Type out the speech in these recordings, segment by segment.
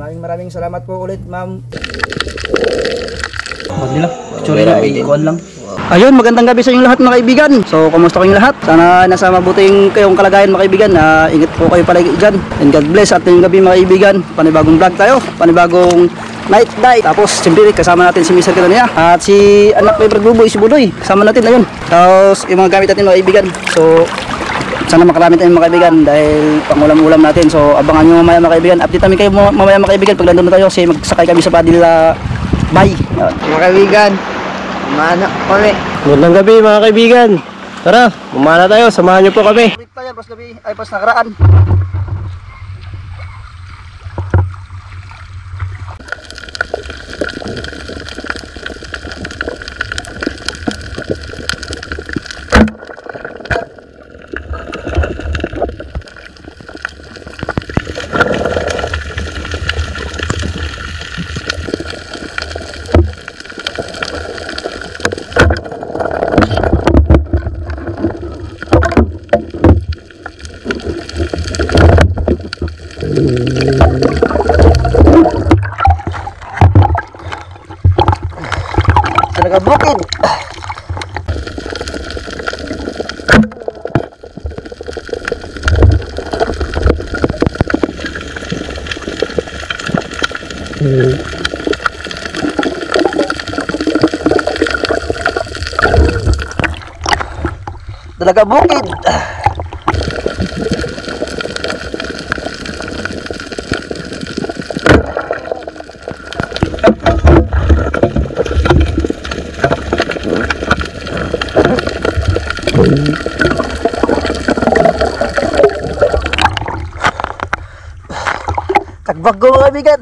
Maraming salamat po ulit, ma'am. Huwag nila. Picture lang. Ikuan lang. Ayun, magandang gabi sa inyong lahat mga kaibigan. So, kumusta kayong lahat? Sana nasa mabuting kayong kalagayan mga kaibigan. Ingat po kayo palagi dyan. And God bless at ngayong gabi mga kaibigan. Panibagong vlog tayo. Panibagong night dive. Tapos, siyempre, kasama natin si Mr. Katania. At si anak ni Brad Buboy, si Budoy. Kasama natin, ayun. Tapos, yung mga gamit natin mga kaibigan. So, sana makarami tayong mga kaibigan dahil pangulam-ulam natin. So, abangan nyo mamaya mga kaibigan. Update namin kayo mamaya mga kaibigan pag nandun na tayo kasi magsakay kami sa Padilla Bay. Mga kaibigan, umanak kami. Magandang gabi mga kaibigan. Tara, umana tayo. Samahan niyo po kami. Tayo, pas gabi, ay pas nakaraan. Talaga bukid. Talaga bukid. Tagbago mga kaibigan.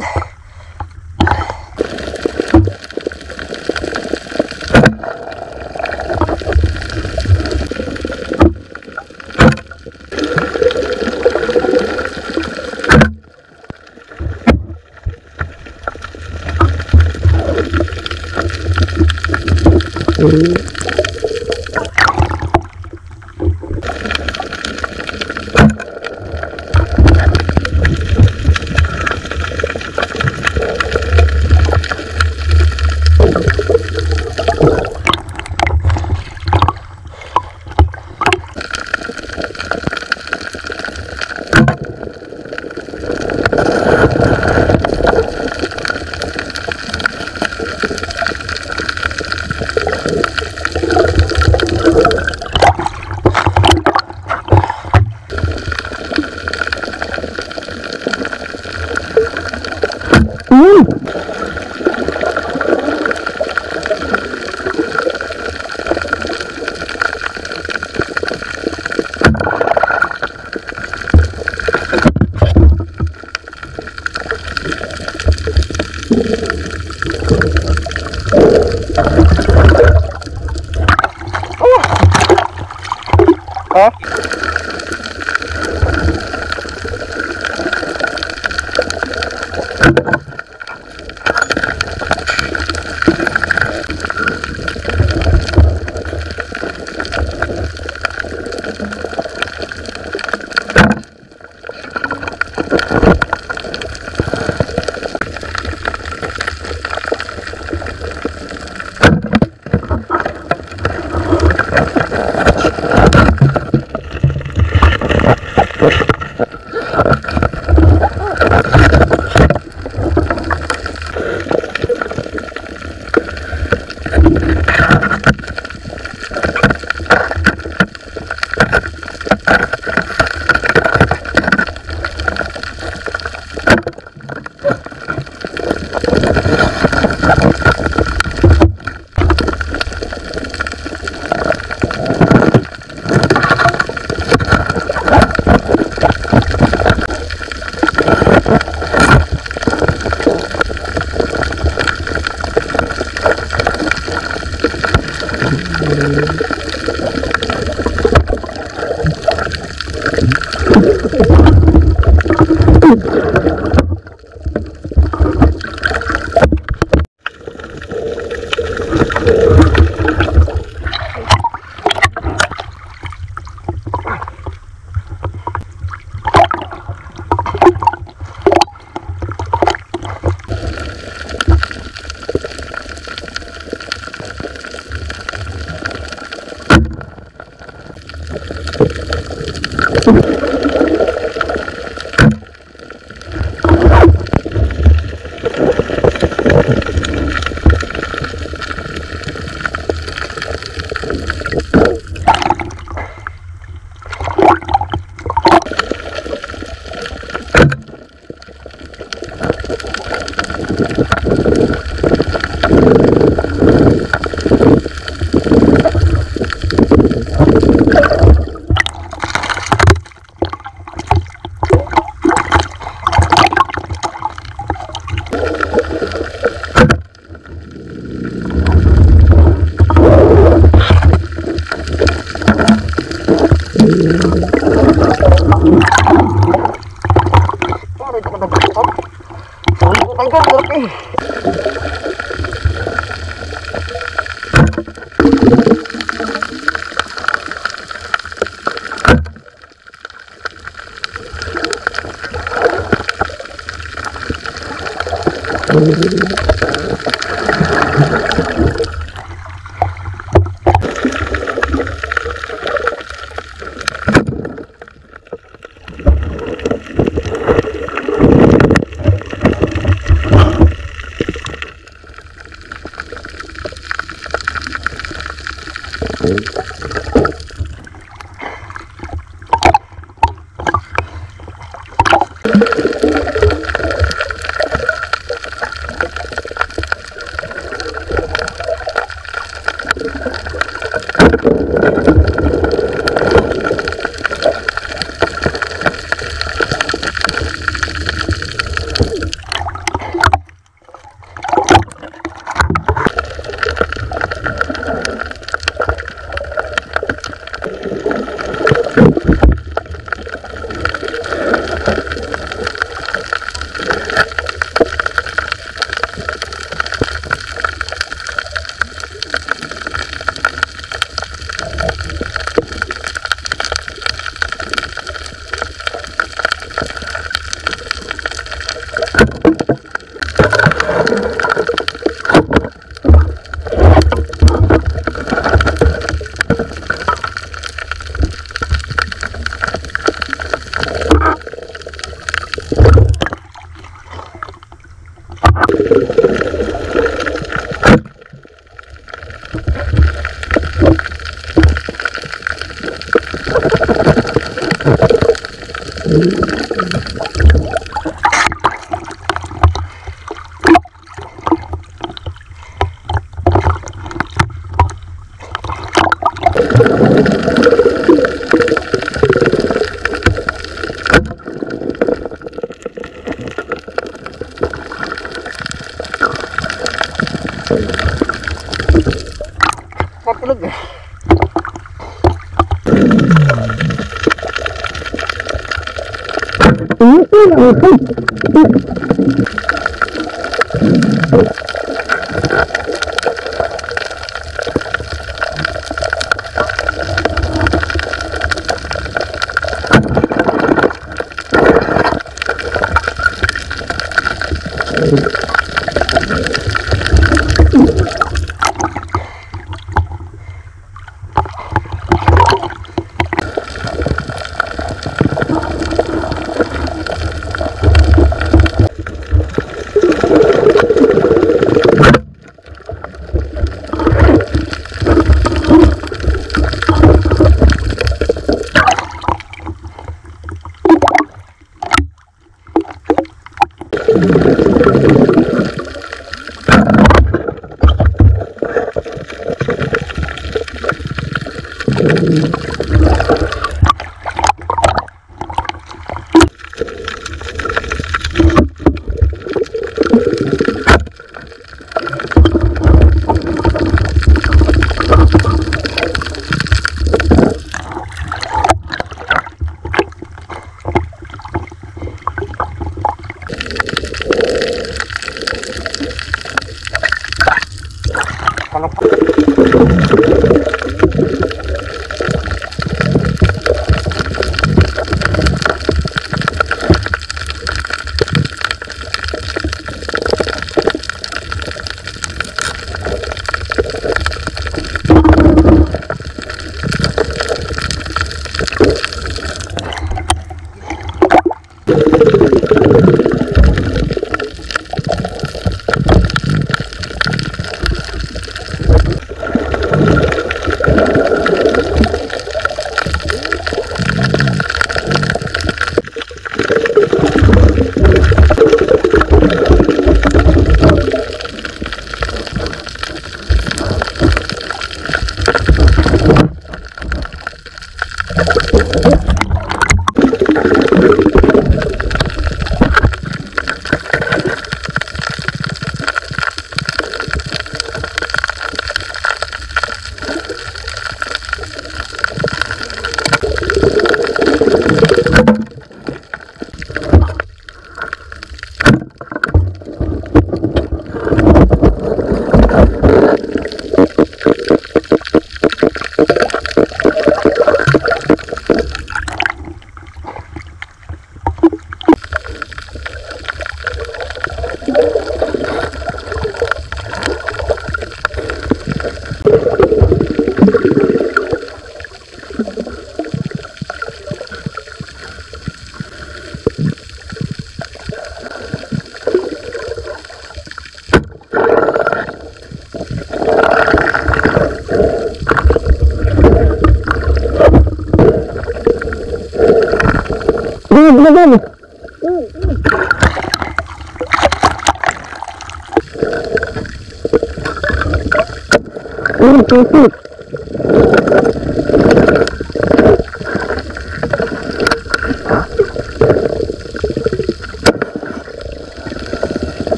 Patulog.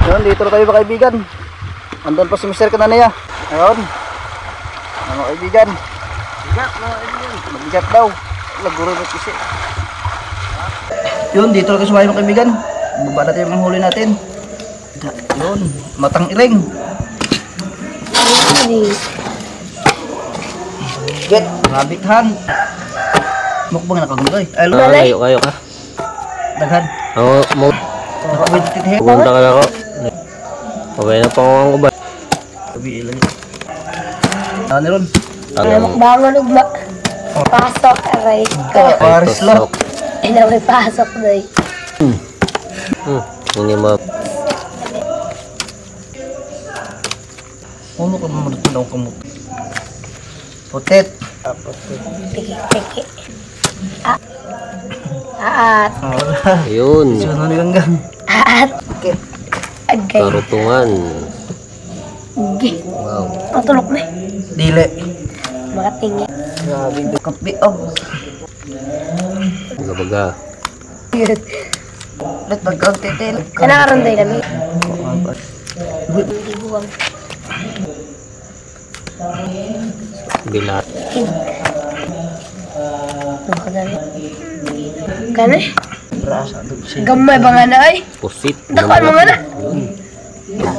Ayun, dito na tayo mga kaibigan. Andun pa si Mr. Kananaya. Ayun. Mga kaibigan. Mabigat daw. Laguro na kasi. Yun, dito na tayo sumayo mga kaibigan. Baba natin yung huli natin. Yun, matang iring. Get, rabithan. Mukbang na kaguloy. Ayun, Layo kayo ka. daghan. Oo, Nakawintit he. pupunta ka na ako. Okay na pa ang uban. Sabi ilan. Ano ron? Bangon ugma. Pasok aray ko. Paris lang. Ina may pasok na Hindi mo. Ano ka naman ito daw kamot? Putet. Tiki-tiki. Aat. Ayun. Sino ni Ganggang? Aat. Okay. Agay. Karutungan. Agi. Wow. Patulok na. Dili. Makatingin. Grabe, kapi og. Baga-baga. Lat pagkagtitil. Kanakaroon tayo namin. Hindi buwang. Bilat. Nakadali. Kana? Rasa dugsi. Gamay ba nga na ay? Pusit. Dakuan mo nga na.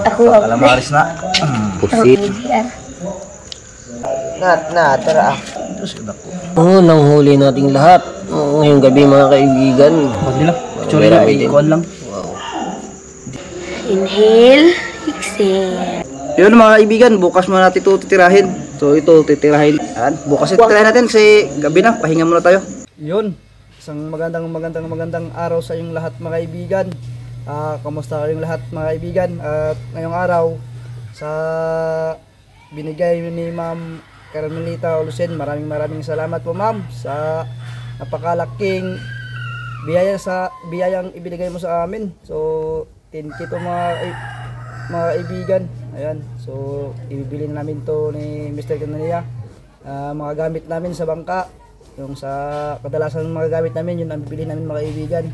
Ako ang Calamares na. Pusit. Na, tara. Nanghuli nating lahat. Ngayong gabi mga kaibigan. Huwag nila. Tsuri lang, ikuan lang. inhale, exhale. Yun mga kaibigan, bukas muna natin ito titirahin. So ito titirahin. Yan. Bukas titirahin natin kasi gabi na, pahinga muna tayo. Yun. Isang magandang araw sa inyong lahat mga kaibigan. Kamusta kayong lahat mga kaibigan? At ngayong araw sa binigay ni Ma'am Carmelita Olusen, maraming salamat po ma'am sa napakalaking biyayang ibinigay mo sa amin. So thank you to mga kaibigan. Ayan, so ibibili namin to ni Mr. Canaria. Mga gamit namin sa bangka, yung sa kadalasan mga gamit namin, yun ang bibili namin mga kaibigan.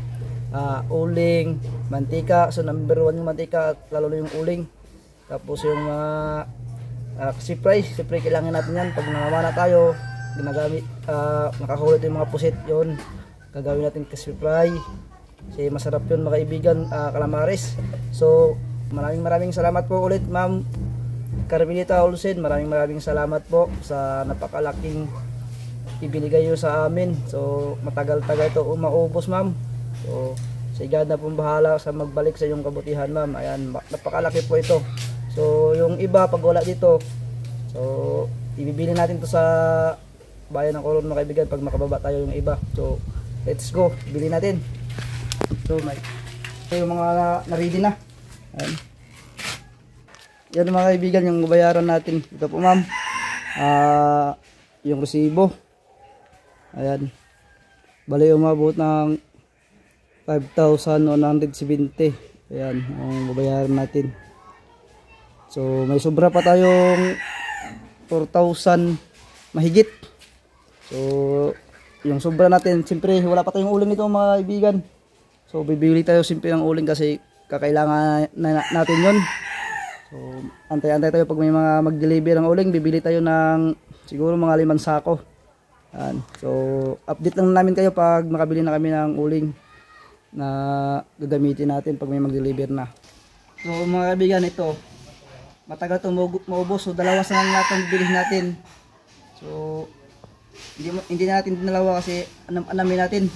Uling, mantika, so number 1 yung mantika at lalo na yung uling. Tapos yung sipray kailangan natin yan pag namamana tayo, ginagamit, nakahulot yung mga pusit, yun gagawin natin kasipray kasi masarap yun mga kaibigan, calamares. So maraming salamat po ulit Ma'am Carmelita Olusen, maraming salamat po sa napakalaking ibinigay nyo sa amin. So matagal-tagal ito maubos ma'am. So si God na pong bahala sa magbalik sa iyong kabutihan ma'am. Ayan, napakalaki po ito. So yung iba pag wala dito, so ibibili natin to sa bayan ng Coron mga kaibigan pag makababa tayo yung iba. So let's go, bili natin. So yung mga na-ready na. Ayan. Yan mga kaibigan yung bayaran natin. Ito po ma'am, yung resibo. Ayan, bali umabot ng 5,170. Ayan yung babayaran natin. So may sobra pa tayong 4,000 mahigit. So yung sobra natin, siyempre wala pa tayong uling nito mga kaibigan. So bibili tayo siyempre ng uling kasi kakailangan natin yon. So antay-antay tayo pag may mga mag-deliver ng uling, bibili tayo ng siguro mga 5 sako. Ayan. So update lang namin kayo pag makabili na kami ng uling na gagamitin natin pag may mag-deliver na. So mga kaibigan, ito matagal itong maubos. So dalawa sa lang lahat ang bibilhin natin. So hindi natin dalawa kasi alamin natin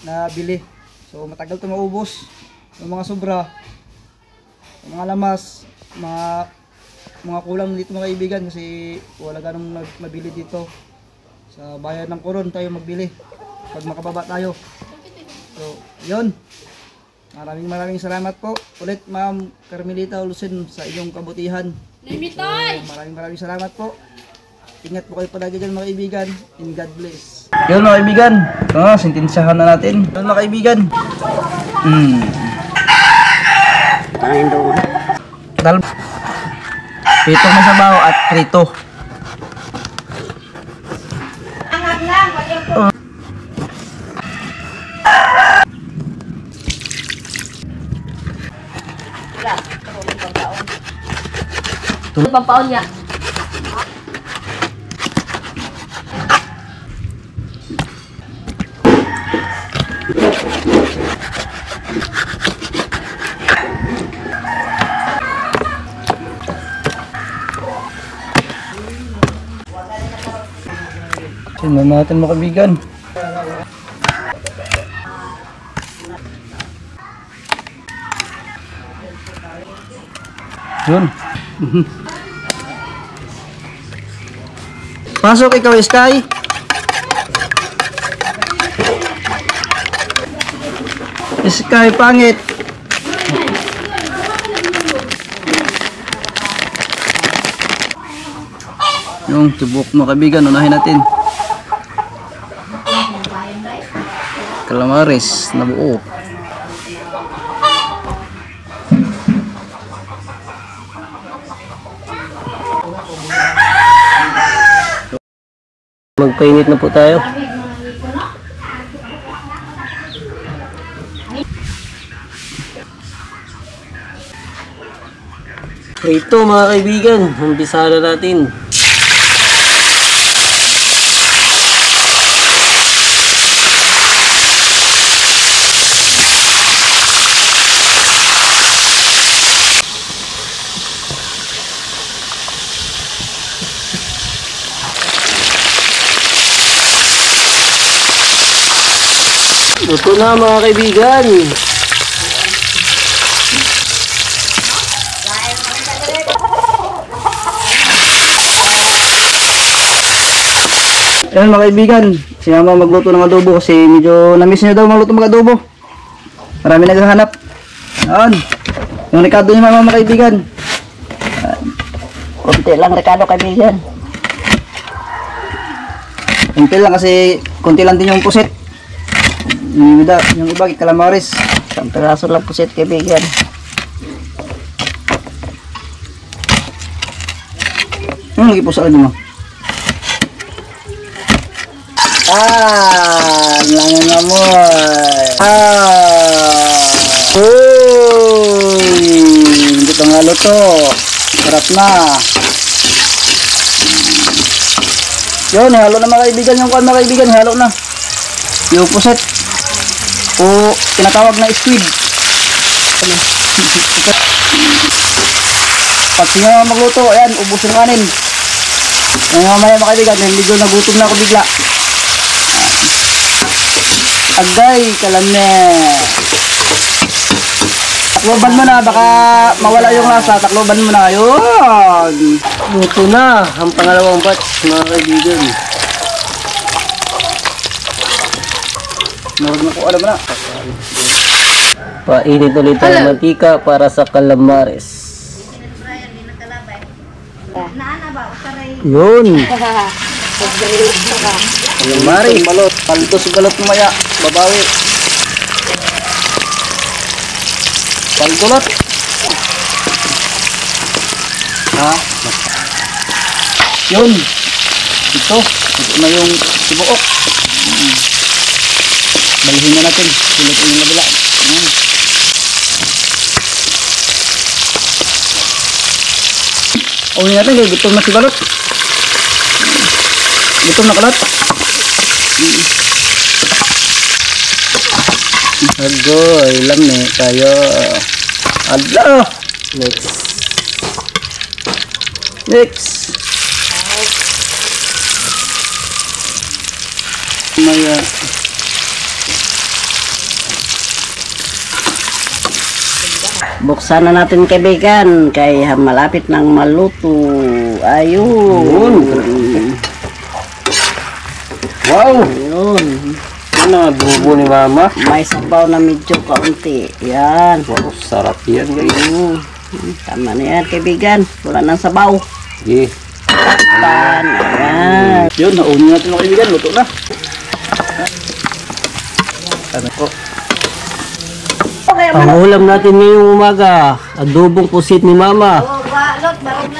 na bili. So matagal itong maubos. Yung mga sobra, yung mga lamas, mga kulang dito mga kaibigan kasi wala ganong mabili dito. Sa bayan ng Coron tayo magbili pag makababa tayo. So yun, maraming salamat po ulit Ma'am Carmelita Olusen sa inyong kabutihan. So, maraming salamat po. Ingat po kayo palagi dyan mga kaibigan, and God bless. Yun mga kaibigan, sintensyahan na natin. Yun mga kaibigan, Tangin doon. pitong masabaw at prito. Pampaon niya. Tingnan natin mga kaibigan. Yun. Pasok ikaw, Sky. Sky, pangit. Yung tubok mga kaibigan, unahin natin. Calamares na buo. Magpainit na po tayo. Ito mga kaibigan, umpisa na natin. Luto na mga kaibigan. Ayan mga kaibigan, si Mama magluto ng adobo kasi medyo na-miss niya daw magluto ng adobo. Marami naghahanap. Ayan. Yung rekado ni Mama mga kaibigan. Kunti lang rekado kaibigan. Kunti lang kasi kunti lang din yung pusit. Yung iba calamares. Isang peraso lang pusit kaibigan. Lagi po sa ano mo. Langan nga mo. Hindi ito nga luto. Sarap na. Yun, halo na mga kaibigan yung kuwan mga kaibigan. Halo na. Yung puset. O tinatawag na squid. Pag siya magluto, ayan, ubos yung kanin. Ngayon mamaya mga kaibigan, medyo nagutom na ako bigla. Agay, kalame. Takloban mo na, baka mawala yung lasa. Takloban mo na, yun. Luto na ang pangalawang batch mga kaibigan. Marag na po, alam mo na. Painit ulit ang mantika para sa calamares. Yun. Calamares. Balot, paldos balot mamaya. Babawi. Paldulot. Ha? Yun. Ito na yung sibuok. Balihin na natin. Sulit yung nabila. Uwi natin kaya gutom na si balot. Gutom na kalat. Agoy, lami tayo. Adla. Next. Next. Maya. Buksan na natin kaibigan kay malapit nang maluto. Ayun. Wow! Ayun. Ano ang bubo ni Mama? May sabaw na medyo kaunti. Yan. Wow, sarap yan guys. Tama na yan kaibigan. Wala nang sabaw. Yeah. Pan. Ayan. Yun, naunin natin mga kaibigan. Luto na. Ano po? Ang ulam natin ngayong umaga, adobong pusit ni Mama.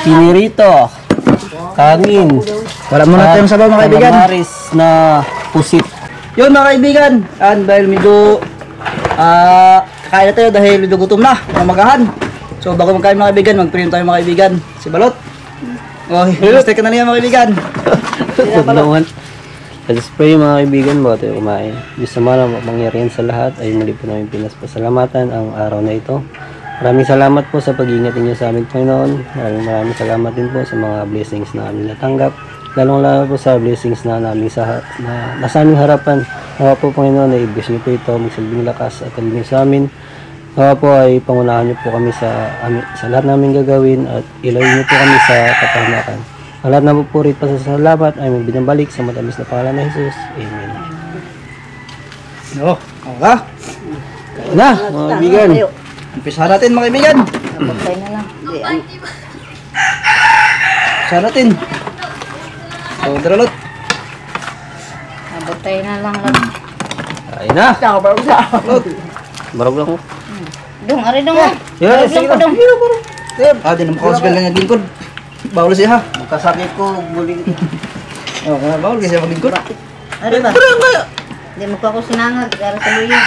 Pinirito. Kangin. Wala muna tayong sabaw mga kaibigan. Calamares na pusit. Yun mga kaibigan. Dahil medyo kakain na tayo dahil medyo gutom na. Mamagahan. So bago magkain mga kaibigan, mag-print tayo mga kaibigan. Si Balot. Oh, stay ka na niya mga kaibigan. Paglawan. Let's pray mga kaibigan, bago tayo kumain. Diyos sa mga mangyarihan sa lahat ay muli po namin pinaspasalamatan ang araw na ito. Maraming salamat po sa pag-iingat ninyo sa amin, Panginoon. Maraming salamat din po sa mga blessings na aming natanggap. Lalong-lalo po sa blessings na namin nasa aming harapan. Nawa po, Panginoon, na i-bless niyo po ito, magsilbing lakas at talingin sa amin. Nawa po ay pangunahan niyo po kami sa lahat namin gagawin at ilayin niyo po kami sa kapahamakan. Ang lahat na pupurit pa sa salamat ay magbinabalik sa matamis na pangalan ni Jesus. Amen. Oh, ka? Kain na, mga kaibigan. Umpisa natin mga kaibigan. Patay na lang. Umpisa natin. So, daralot. Patay na lang. Kain na. Barog lang ko. Dong, ari dong. Yeah, sige na. Din mo kasi lang yung lingkod. Bawal siya ha. Magkasakit ko, buling. Oh, kaya bawal kasi maglingkod. Ano ba? Hindi mo pa ako sinangag. Gara sa luyo.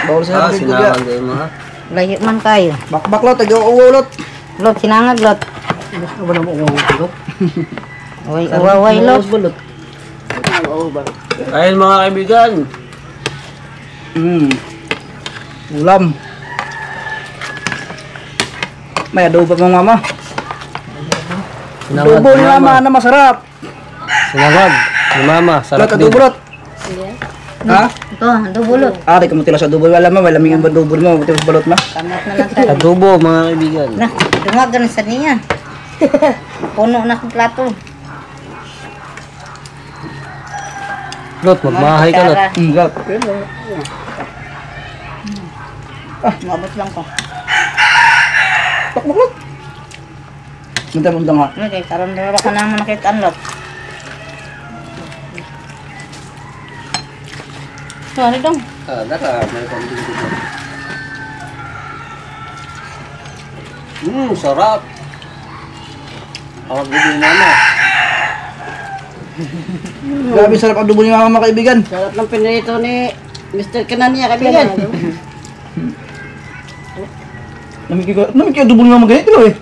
Bawal sa maglingkod ya. Sinaman kayo mo ha. Layo man kayo. Bakbak lot, tag-uulot. Lot, sinangag lot. Wala mo uwawot. Uy, uwaway lot. Ayun mga kaibigan. Ulam. May adobo pa mama. Sinangag Adobo ni ni mama na masarap. Sinangag ni mama. Lot, Sarap din. adobo lot. Ha? Ito, ando bulot. Di ka mo tila sa adobo. Wala ma, wala ming adobo mo. Mati sa balot ma. Kamot na lang tayo. Adobo mga kaibigan. Na, dungagan sa niya. Puno na akong plato. Lot, magmahay ka lot. Lot. Mabot lang ko. Bakbak lot. Munta nga. Okay, karon dalawa ka naman nakitaan lot. Sorry dong. Dara, may pambing dito. Sarap. Awag din mama. Grabe sarap adobo ni mama mga kaibigan. Sarap ng pinrito ni Mr. Kanania, kaibigan. Namiki adobo ni mama ganito eh.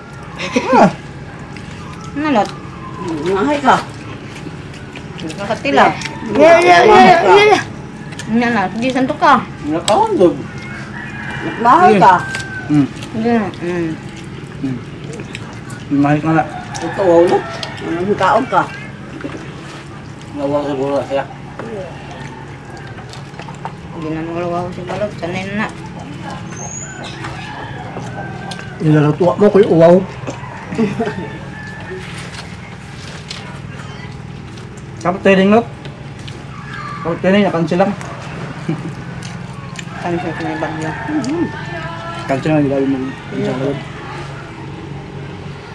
Ano lot? Ngahay ka. Nakatila. Yeah. Ano na, hindi santo ka. Nakahundog. Bahay ka. Mahit na na. Ito, wala. Anong kaog ka? Nawag siguro siya. Hindi na nangalawa ko si balot. Sanay na na. Nilalatuwa mo ko yung uwaw. Kapag training lot. Kapag training, na-cancel lang. Cancel ko na yung bagyo. Cancel lang, gawin mo.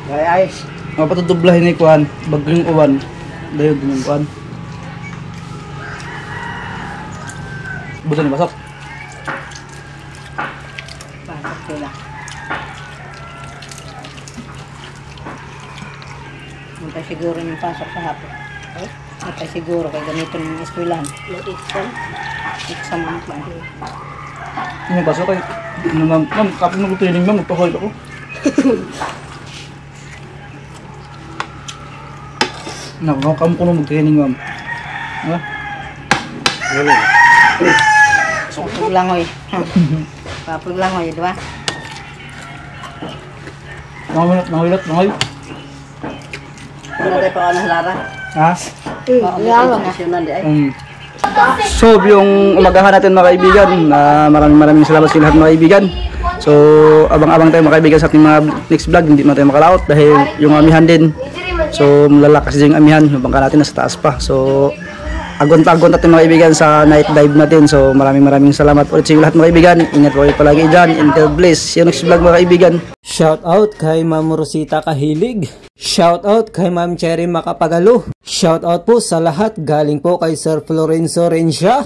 Gaya ayos. Mapatudublahin ni Kuan, bagyong uwan. Dayog din yung Kuan. Buto ni pasok. Pasok sila. Mantay siguro yung pasok sa hapon. Mantay siguro kay ganito ng eskwelahan. Exam ang plan. Hindi pasok ay. Ma'am, kapag mag-training ma'am, magpakoy ako. Nakakam ko na mag-training ma'am. Ha? Papag langoy. Papag langoy, di ba? Nangilat. Ano tayo pa ka Lara? Ha? Nasyonal di ay. So, yung umagahan natin mga kaibigan, maraming salamat sa lahat mga kaibigan. So, abang-abang tayo mga kaibigan sa ating mga next vlog, hindi na tayo makalaot dahil yung amihan din. So, malalakas din yung amihan, yung bangka natin nasa taas pa. So, agon-agon natin mga kaibigan sa night dive natin. So, maraming salamat ulit sa inyo lahat mga kaibigan. Ingat po kayo palagi dyan, and God bless. See you next vlog mga kaibigan. Shout out kay Ma'am Rosita Kahilig. Shout out kay Ma'am Cherry Makapagalo. Shout out po sa lahat galing po kay Sir Florenzo Rencia.